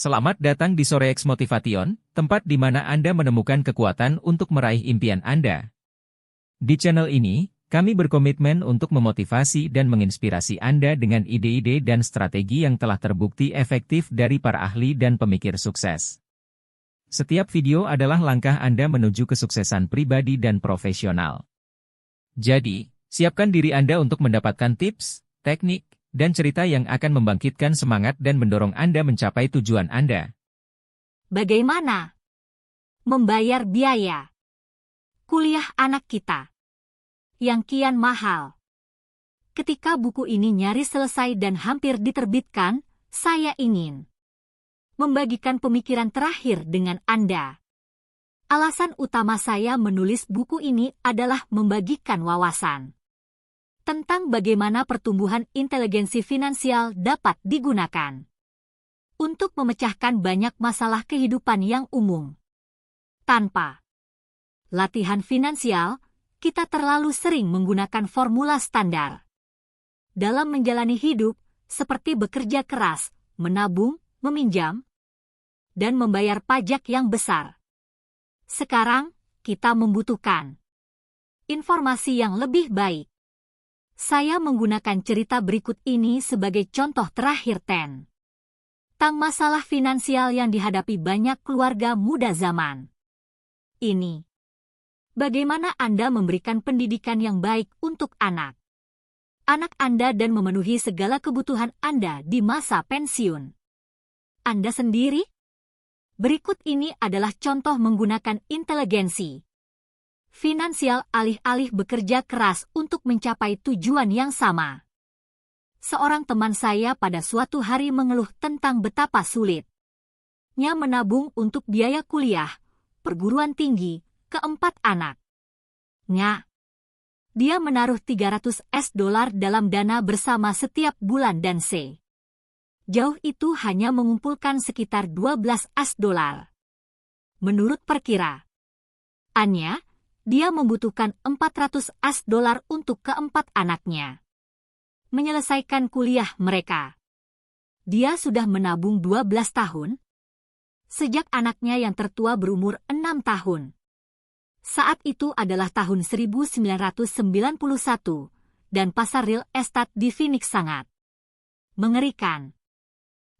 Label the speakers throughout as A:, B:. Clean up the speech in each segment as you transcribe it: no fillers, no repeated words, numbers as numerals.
A: Selamat datang di Sorex Motivation, tempat di mana Anda menemukan kekuatan untuk meraih impian Anda. Di channel ini, kami berkomitmen untuk memotivasi dan menginspirasi Anda dengan ide-ide dan strategi yang telah terbukti efektif dari para ahli dan pemikir sukses. Setiap video adalah langkah Anda menuju kesuksesan pribadi dan profesional. Jadi, siapkan diri Anda untuk mendapatkan tips, teknik, dan cerita yang akan membangkitkan semangat dan mendorong Anda mencapai tujuan Anda.
B: Bagaimana membayar biaya kuliah anak kita yang kian mahal? Ketika buku ini nyaris selesai dan hampir diterbitkan, saya ingin membagikan pemikiran terakhir dengan Anda. Alasan utama saya menulis buku ini adalah membagikan wawasan tentang bagaimana pertumbuhan inteligensi finansial dapat digunakan untuk memecahkan banyak masalah kehidupan yang umum. Tanpa latihan finansial, kita terlalu sering menggunakan formula standar dalam menjalani hidup, seperti bekerja keras, menabung, meminjam, dan membayar pajak yang besar. Sekarang, kita membutuhkan informasi yang lebih baik. Saya menggunakan cerita berikut ini sebagai contoh terakhir tentang masalah finansial yang dihadapi banyak keluarga muda zaman ini. Bagaimana Anda memberikan pendidikan yang baik untuk anak Anda dan memenuhi segala kebutuhan Anda di masa pensiun Anda sendiri? Berikut ini adalah contoh menggunakan inteligensi finansial alih-alih bekerja keras untuk mencapai tujuan yang sama. Seorang teman saya pada suatu hari mengeluh tentang betapa sulitnya menabung untuk biaya kuliah perguruan tinggi keempat anaknya. Dia menaruh $300 dalam dana bersama setiap bulan dan sejauh itu hanya mengumpulkan sekitar $12. Menurut perkiraannya, dia membutuhkan $400 untuk keempat anaknya menyelesaikan kuliah mereka. Dia sudah menabung 12 tahun, sejak anaknya yang tertua berumur 6 tahun. Saat itu adalah tahun 1991, dan pasar real estate di Phoenix sangat mengerikan.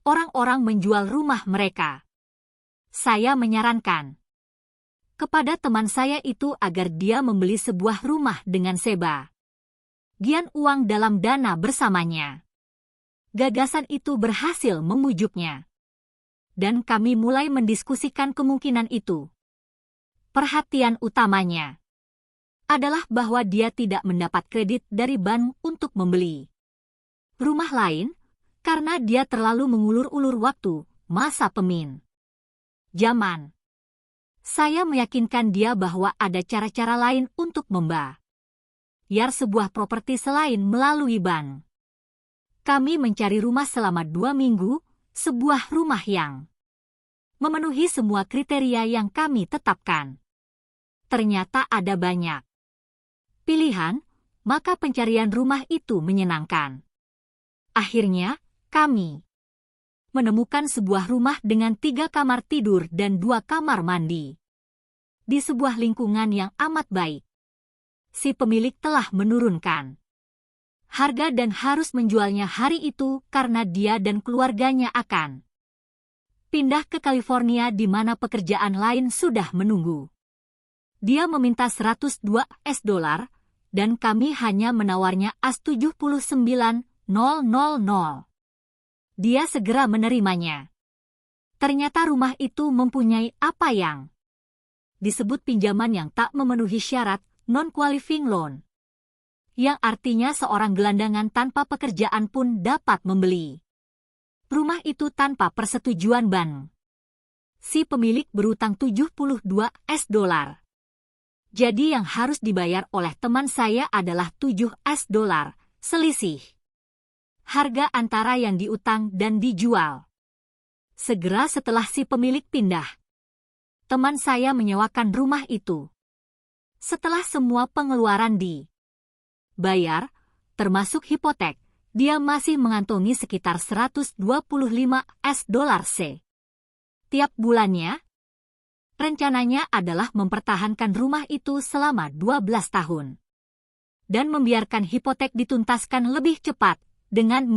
B: Orang-orang menjual rumah mereka. Saya menyarankan kepada teman saya itu agar dia membeli sebuah rumah dengan sebagian uang dalam dana bersamanya. Gagasan itu berhasil memujuknya, dan kami mulai mendiskusikan kemungkinan itu. Perhatian utamanya adalah bahwa dia tidak mendapat kredit dari bank untuk membeli rumah lain, karena dia terlalu mengulur-ulur waktu masa peminjaman. Saya meyakinkan dia bahwa ada cara-cara lain untuk membayar sebuah properti selain melalui bank. Kami mencari rumah selama 2 minggu, sebuah rumah yang memenuhi semua kriteria yang kami tetapkan. Ternyata ada banyak pilihan, maka pencarian rumah itu menyenangkan. Akhirnya, kami menemukan sebuah rumah dengan 3 kamar tidur dan 2 kamar mandi di sebuah lingkungan yang amat baik. Si pemilik telah menurunkan harga dan harus menjualnya hari itu karena dia dan keluarganya akan pindah ke California di mana pekerjaan lain sudah menunggu. Dia meminta $102 dan kami hanya menawarnya $79,000. Dia segera menerimanya. Ternyata rumah itu mempunyai apa yang disebut pinjaman yang tak memenuhi syarat, non-qualifying loan, yang artinya seorang gelandangan tanpa pekerjaan pun dapat membeli rumah itu tanpa persetujuan bank. Si pemilik berutang $72. Jadi yang harus dibayar oleh teman saya adalah $7. Selisih harga antara yang diutang dan dijual. Segera setelah si pemilik pindah, teman saya menyewakan rumah itu. Setelah semua pengeluaran dibayar, termasuk hipotek, dia masih mengantongi sekitar $125. setiap bulannya? Rencananya adalah mempertahankan rumah itu selama 12 tahun. Dan membiarkan hipotek dituntaskan lebih cepat dengan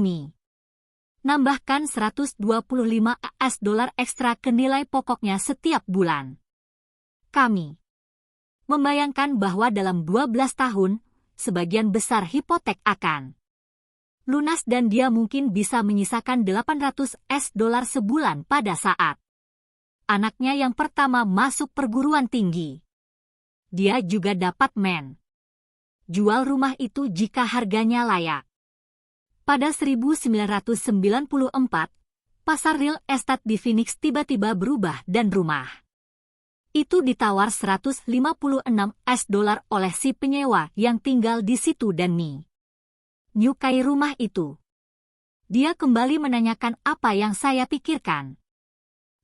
B: nambahkan 125 US dolar ekstra ke nilai pokoknya setiap bulan. Kami membayangkan bahwa dalam 12 tahun, sebagian besar hipotek akan lunas dan dia mungkin bisa menyisakan 800 US dolar sebulan pada saat anaknya yang pertama masuk perguruan tinggi. Dia juga dapat jual rumah itu jika harganya layak. Pada 1994, pasar real estate di Phoenix tiba-tiba berubah dan rumah itu ditawar 156 US dolar oleh si penyewa yang tinggal di situ dan menyukai rumah itu. Dia kembali menanyakan apa yang saya pikirkan.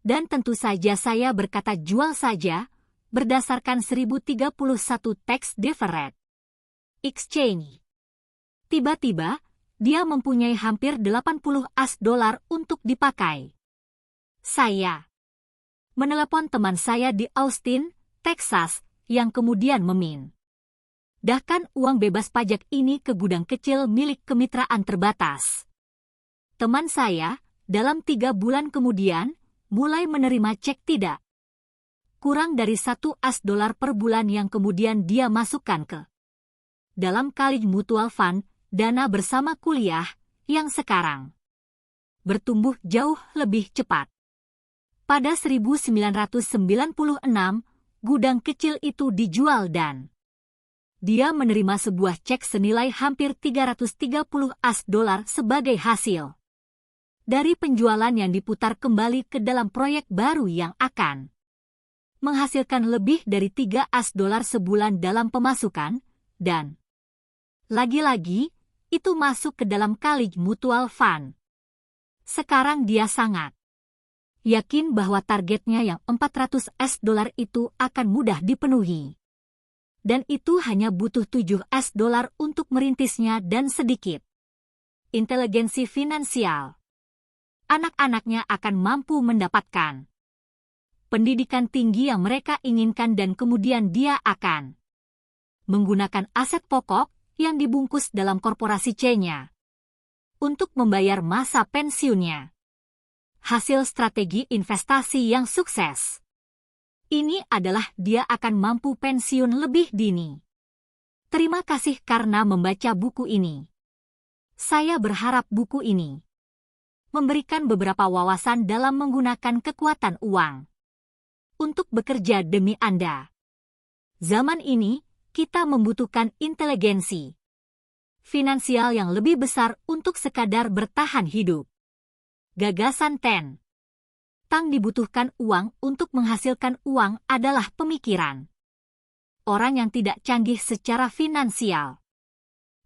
B: Dan tentu saja saya berkata jual saja, berdasarkan 1031 tax deferred exchange. Tiba-tiba, dia mempunyai hampir 80 US dolar untuk dipakai. Saya menelepon teman saya di Austin, Texas, yang kemudian memindahkan uang bebas pajak ini ke gudang kecil milik kemitraan terbatas. Teman saya, dalam 3 bulan kemudian, mulai menerima cek tidak kurang dari 1 US dolar per bulan yang kemudian dia masukkan ke dalam College Mutual Fund, dana bersama kuliah, yang sekarang bertumbuh jauh lebih cepat. Pada 1996, gudang kecil itu dijual dan dia menerima sebuah cek senilai hampir 330 US dolar sebagai hasil dari penjualan yang diputar kembali ke dalam proyek baru yang akan menghasilkan lebih dari 3 US dolar sebulan dalam pemasukan, dan lagi-lagi, itu masuk ke dalam College Mutual Fund. Sekarang dia sangat yakin bahwa targetnya yang 400 US dolar itu akan mudah dipenuhi. Dan itu hanya butuh 7 US dolar untuk merintisnya dan sedikit inteligensi finansial. Anak-anaknya akan mampu mendapatkan pendidikan tinggi yang mereka inginkan dan kemudian dia akan menggunakan aset pokok yang dibungkus dalam korporasi C-nya untuk membayar masa pensiunnya. Hasil strategi investasi yang sukses. Ini adalah dia akan mampu pensiun lebih dini. Terima kasih karena membaca buku ini. Saya berharap buku ini memberikan beberapa wawasan dalam menggunakan kekuatan uang untuk bekerja demi Anda. Zaman ini, kita membutuhkan inteligensi finansial yang lebih besar untuk sekadar bertahan hidup. Gagasan Tang dibutuhkan uang untuk menghasilkan uang adalah pemikiran orang yang tidak canggih secara finansial.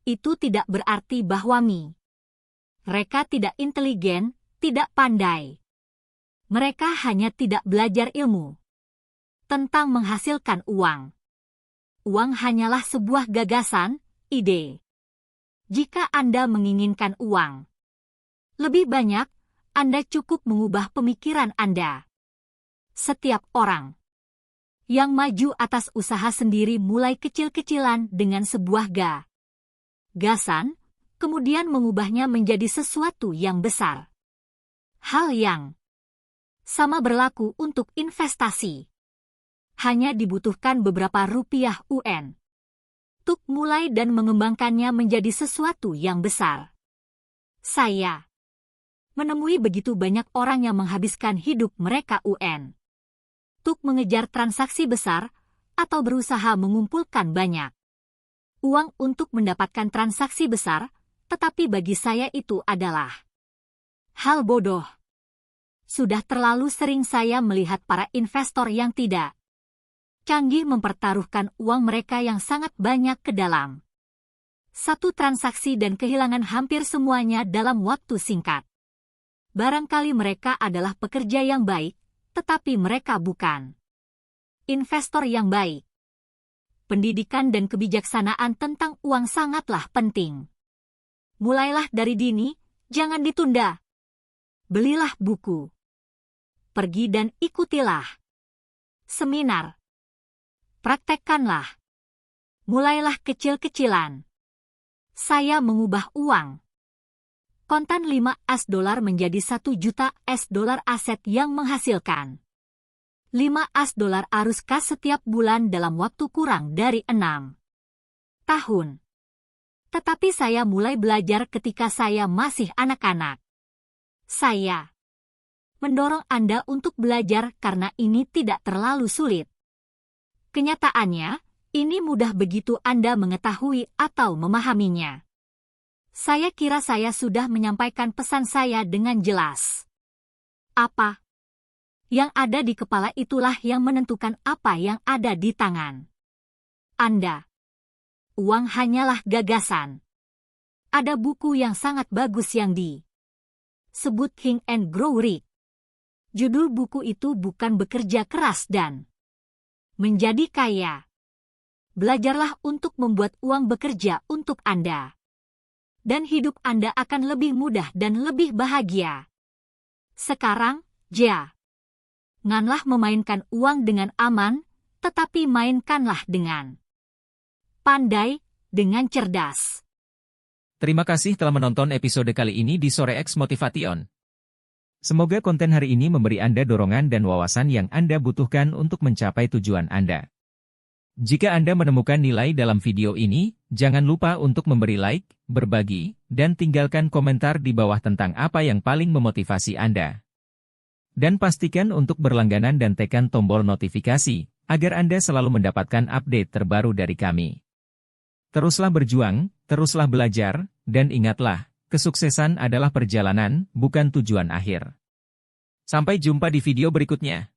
B: Itu tidak berarti bahwa mereka tidak inteligen, tidak pandai. Mereka hanya tidak belajar ilmu tentang menghasilkan uang. Uang hanyalah sebuah gagasan, ide. Jika Anda menginginkan uang lebih banyak, Anda cukup mengubah pemikiran Anda. Setiap orang yang maju atas usaha sendiri mulai kecil-kecilan dengan sebuah gagasan, kemudian mengubahnya menjadi sesuatu yang besar. Hal yang sama berlaku untuk investasi. Hanya dibutuhkan beberapa rupiah UN untuk mulai dan mengembangkannya menjadi sesuatu yang besar. Saya menemui begitu banyak orang yang menghabiskan hidup mereka UN untuk mengejar transaksi besar atau berusaha mengumpulkan banyak uang untuk mendapatkan transaksi besar, tetapi bagi saya itu adalah hal bodoh. Sudah terlalu sering saya melihat para investor yang tidak canggih mempertaruhkan uang mereka yang sangat banyak ke dalam satu transaksi dan kehilangan hampir semuanya dalam waktu singkat. Barangkali mereka adalah pekerja yang baik, tetapi mereka bukan investor yang baik. Pendidikan dan kebijaksanaan tentang uang sangatlah penting. Mulailah dari dini, jangan ditunda. Belilah buku pergi dan ikutilah seminar. Praktekkanlah. Mulailah kecil-kecilan. Saya mengubah uang kontan $5 menjadi $1.000.000 aset yang menghasilkan $5 arus kas setiap bulan dalam waktu kurang dari 6 tahun. Tetapi saya mulai belajar ketika saya masih anak-anak. Saya mendorong Anda untuk belajar karena ini tidak terlalu sulit. Kenyataannya, ini mudah begitu Anda mengetahui atau memahaminya. Saya kira saya sudah menyampaikan pesan saya dengan jelas. Apa yang ada di kepala itulah yang menentukan apa yang ada di tangan Anda. Uang hanyalah gagasan. Ada buku yang sangat bagus yang disebut Think and Grow Rich. Judul buku itu bukan bekerja keras dan menjadi kaya. Belajarlah untuk membuat uang bekerja untuk Anda. Dan hidup Anda akan lebih mudah dan lebih bahagia. Sekarang, janganlah memainkan uang dengan aman, tetapi mainkanlah dengan pandai, dengan cerdas.
A: Terima kasih telah menonton episode kali ini di Sore X Motivation. Semoga konten hari ini memberi Anda dorongan dan wawasan yang Anda butuhkan untuk mencapai tujuan Anda. Jika Anda menemukan nilai dalam video ini, jangan lupa untuk memberi like, berbagi, dan tinggalkan komentar di bawah tentang apa yang paling memotivasi Anda. Dan pastikan untuk berlangganan dan tekan tombol notifikasi, agar Anda selalu mendapatkan update terbaru dari kami. Teruslah berjuang, teruslah belajar, dan ingatlah, kesuksesan adalah perjalanan, bukan tujuan akhir. Sampai jumpa di video berikutnya.